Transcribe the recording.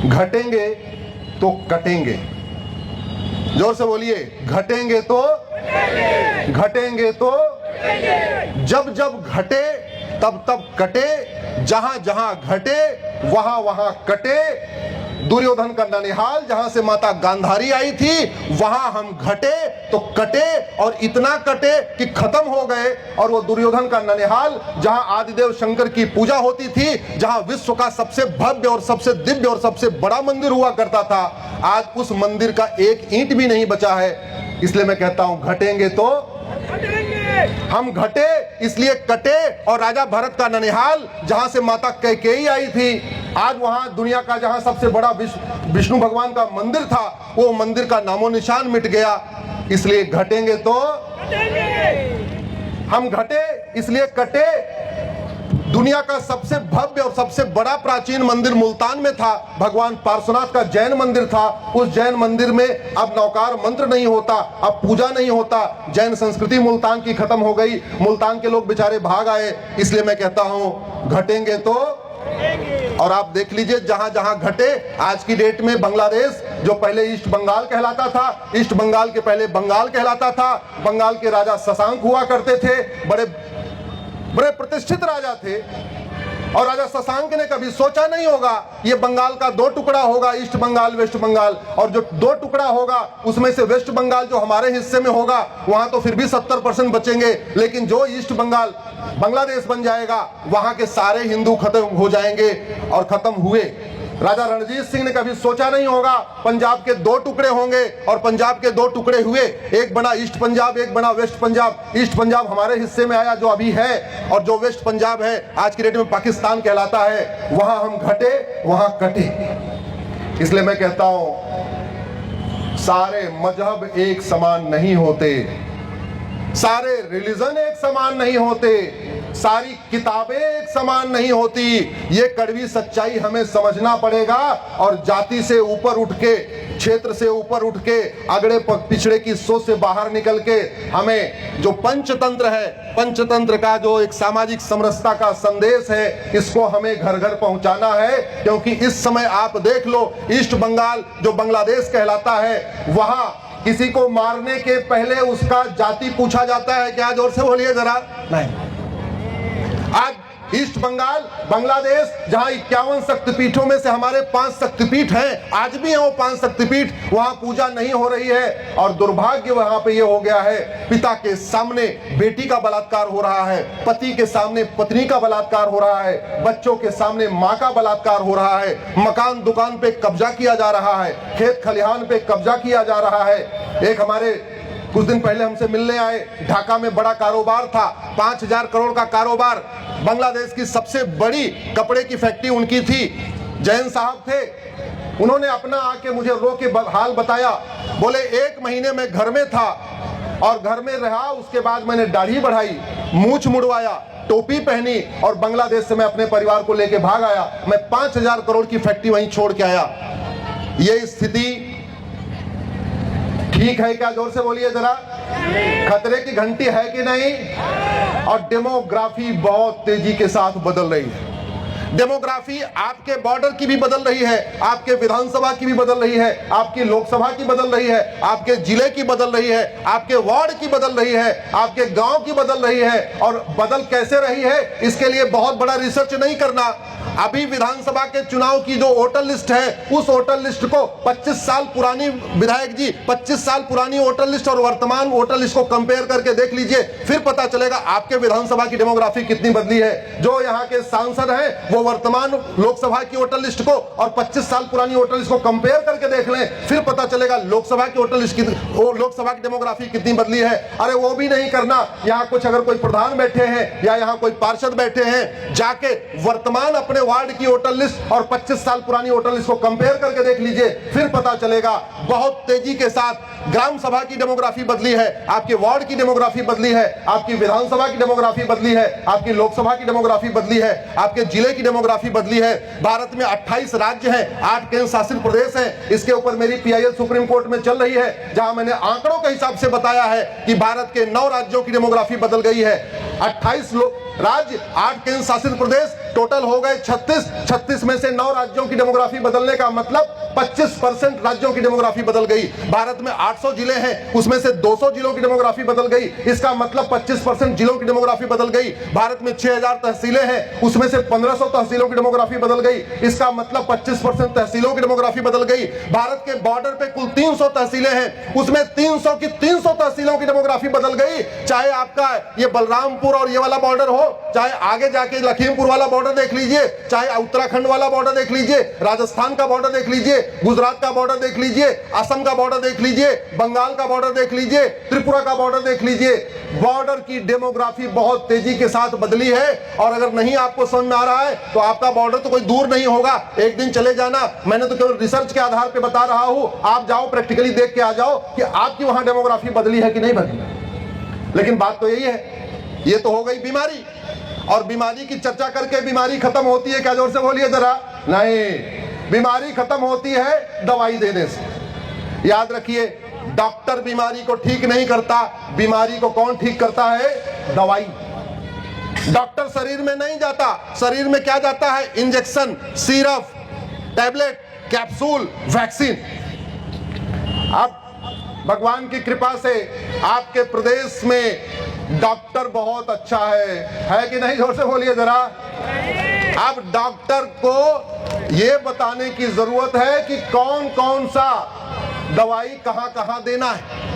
घटेंगे तो कटेंगे। जोर से बोलिए, घटेंगे तो घटेंगे तो जब जब घटे तब तब कटे, जहां जहां घटे वहां वहां कटे। दुर्योधन का ननिहाल जहां से माता गांधारी आई थी वहां हम घटे तो कटे, और इतना कटे कि खत्म हो गए। और वो दुर्योधन का ननिहाल जहां आदिदेव शंकर की पूजा होती थी, जहां विश्व का सबसे भव्य और सबसे दिव्य और सबसे बड़ा मंदिर हुआ करता था, आज उस मंदिर का एक ईंट भी नहीं बचा है। इसलिए मैं कहता हूं, घटेंगे तो हम घटे इसलिए कटे। और राजा भरत का ननिहाल जहां से माता कैकेयी आई थी, आज वहां दुनिया का जहां सबसे बड़ा विष्णु भगवान का मंदिर था, वो मंदिर का नामो निशान मिट गया। इसलिए घटेंगे तो हम घटे इसलिए कटे। दुनिया का सबसे भव्य और सबसे बड़ा प्राचीन मंदिर मुल्तान में था, भगवान पार्श्वनाथ का जैन मंदिर था। उस जैन मंदिर में अब नौकार मंत्र नहीं होता, अब पूजा नहीं होता। जैन संस्कृति मुल्तान की खत्म हो गई, मुल्तान के लोग बेचारे भाग आए। इसलिए मैं कहता हूं, घटेंगे तो। और आप देख लीजिए, जहां जहां घटे, आज की डेट में बांग्लादेश जो पहले ईस्ट बंगाल कहलाता था, ईस्ट बंगाल के पहले बंगाल कहलाता था। बंगाल के राजा शशांक हुआ करते थे, बड़े बड़े प्रतिष्ठित राजा थे। और राजा शशांक ने कभी सोचा नहीं होगा ये बंगाल का दो टुकड़ा होगा, ईस्ट बंगाल वेस्ट बंगाल, और जो दो टुकड़ा होगा उसमें से वेस्ट बंगाल जो हमारे हिस्से में होगा वहां तो फिर भी 70% बचेंगे, लेकिन जो ईस्ट बंगाल बांग्लादेश बन जाएगा वहां के सारे हिंदू खत्म हो जाएंगे। और खत्म हुए। राजा रणजीत सिंह ने कभी सोचा नहीं होगा पंजाब के दो टुकड़े होंगे, और पंजाब के दो टुकड़े हुए, एक बना ईस्ट पंजाब, एक बना वेस्ट पंजाब। ईस्ट पंजाब हमारे हिस्से में आया जो अभी है, और जो वेस्ट पंजाब है आज की डेट में पाकिस्तान कहलाता है। वहां हम घटे वहां कटे। इसलिए मैं कहता हूं, सारे मजहब एक समान नहीं होते, सारे रिलीजन एक समान नहीं होते, सारी किताबें एक समान नहीं होती। ये कड़वी सच्चाई हमें समझना पड़ेगा। और जाति से ऊपर उठ के, क्षेत्र से ऊपर उठ के, अगड़े पिछड़े की सोच से बाहर निकल के हमें जो पंचतंत्र है, पंचतंत्र का जो एक सामाजिक समरसता का संदेश है, इसको हमें घर घर पहुंचाना है। क्योंकि इस समय आप देख लो, ईस्ट बंगाल जो बांग्लादेश कहलाता है, वहां किसी को मारने के पहले उसका जाति पूछा जाता है क्या? जोर से बोलिए जरा। नहीं। आज ईस्ट बंगाल बांग्लादेश जहां 51 शक्तिपीठों में से हमारे 5 शक्तिपीठ हैं, आज भी हैं वो 5 शक्तिपीठ, वहां पूजा नहीं हो रही है। और दुर्भाग्य वहां पे ये हो गया है, पिता के सामने बेटी का बलात्कार हो रहा है, पति के सामने पत्नी का बलात्कार हो रहा है, बच्चों के सामने मां का बलात्कार हो रहा है, मकान दुकान पे कब्जा किया जा रहा है, खेत खलिहान पे कब्जा किया जा रहा है। एक हमारे कुछ दिन पहले हमसे मिलने आए, ढाका में बड़ा कारोबार था, 5000 करोड़ का कारोबार, बांग्लादेश की सबसे बड़ी कपड़े की फैक्ट्री उनकी थी। जैन साहब थे, उन्होंने अपना आके मुझे रो के हाल बताया। बोले 1 महीने में घर में था और घर में रहा, उसके बाद मैंने दाढ़ी बढ़ाई, मूछ मुड़वाया, टोपी पहनी और बांग्लादेश से मैं अपने परिवार को लेके भाग आया। मैं 5000 करोड़ की फैक्ट्री वहीं छोड़ के आया। ये स्थिति ठीक है क्या? जोर से बोलिए जरा। खतरे की घंटी है कि नहीं? और डेमोग्राफी बहुत तेजी के साथ बदल रही है। डेमोग्राफी आपके बॉर्डर की भी बदल रही है, आपके विधानसभा की भी बदल रही है, आपकी लोकसभा की बदल रही है, आपके जिले की बदल रही है, आपके वार्ड की बदल रही है, आपके गांव की बदल रही है। और बदल कैसे रही है, इसके लिए बहुत बड़ा रिसर्च नहीं करना। अभी विधानसभा के चुनाव की जो वोटर लिस्ट है, उस वोटर लिस्ट को 25 साल पुरानी, विधायक जी 25 साल पुरानी वोटर लिस्ट और वर्तमान वोटर लिस्ट को कंपेयर करके देख लीजिए, फिर पता चलेगा आपके विधानसभा की डेमोग्राफी कितनी बदली है। जो यहाँ के सांसद हैं वो वर्तमान लोकसभा की वोटर लिस्ट को और 25 साल पुरानी वोटर लिस्ट को कंपेयर करके देख लें, फिर पता चलेगा लोकसभा की वोटर लिस्ट की, लोकसभा की डेमोग्राफी कितनी बदली है। अरे वो भी नहीं करना, यहाँ कुछ अगर कोई प्रधान बैठे हैं या यहाँ कोई पार्षद बैठे हैं, जाके वर्तमान अपने वार्ड की वोटर लिस्ट और 25 साल पुरानी वोटर लिस्ट को कंपेयर करके देख लीजिए, फिर पता चलेगा बहुत तेजी के साथ ग्राम सभा की डेमोग्राफी बदली है, आपके वार्ड की डेमोग्राफी बदली है, आपकी विधानसभा की डेमोग्राफी बदली है, आपकी लोकसभा की डेमोग्राफी बदली है, आपके जिले की डेमोग्राफी बदली है। भारत में 28 राज्य हैं, 8 केंद्र शासित प्रदेश हैं। इसके ऊपर मेरी PIL सुप्रीम कोर्ट में चल रही है, जहां मैंने आंकड़ों के हिसाब से बताया है कि भारत के 9 राज्यों की डेमोग्राफी बदल गई है। 28 राज्य, 8 केंद्र शासित प्रदेश, टोटल हो गए 36 में से 9 राज्यों की डेमोग्राफी बदलने का मतलब 25% राज्यों की डेमोग्राफी बदल गई। भारत में 800 जिले हैं, उसमें से 200 जिलों की डेमोग्राफी बदल गई, इसका मतलब 25% जिलों की डेमोग्राफी बदल गई। भारत में 6000 तहसीलें हैं, उसमें से 1500 तहसीलों की डेमोग्राफी बदल गई, इसका मतलब 25% तहसीलों की डेमोग्राफी बदल गई। भारत के बॉर्डर पे कुल 300 तहसीलें हैं, उसमें 300 की 300 तहसीलों की डेमोग्राफी बदल गई। चाहे आपका ये बलरामपुर और ये वाला बॉर्डर हो, चाहे आगे जाके लखीमपुर वाला बॉर्डर देख लीजिए, चाहे उत्तराखंड वाला बॉर्डर देख लीजिए, राजस्थान का बॉर्डर देख लीजिए, गुजरात का बॉर्डर देख लीजिए, असम का बॉर्डर देख लीजिए, बंगाल का बॉर्डर देख लीजिए, त्रिपुरा का बॉर्डर देख लीजिए। बॉर्डर की डेमोग्राफी बहुत तेजी के साथ बदली है। और अगर नहीं आपको समझ में आ रहा है तो आपका बॉर्डर तो कोई दूर नहीं होगा, एक दिन चले जाना। मैंने तो केवल रिसर्च के आधार पर बता रहा हूं, आप जाओ प्रैक्टिकली देख के आ जाओ कि आपकी वहां डेमोग्राफी बदली है कि नहीं बदली। लेकिन बात तो यही है, ये तो हो गई बीमारी, और बीमारी की चर्चा करके बीमारी खत्म होती है क्या? जोर से बोलिए जरा। नहीं, बीमारी खत्म होती है दवाई देने से। याद रखिए, डॉक्टर बीमारी को ठीक नहीं करता, बीमारी को कौन ठीक करता है? दवाई। डॉक्टर शरीर में नहीं जाता, शरीर में क्या जाता है? Injection, syrup, tablet, capsule, vaccine. अब भगवान की कृपा से आपके प्रदेश में डॉक्टर बहुत अच्छा है कि नहीं? जोर से बोलिए जरा। अब डॉक्टर को यह बताने की जरूरत है कि कौन कौन सा दवाई कहां कहां देना है।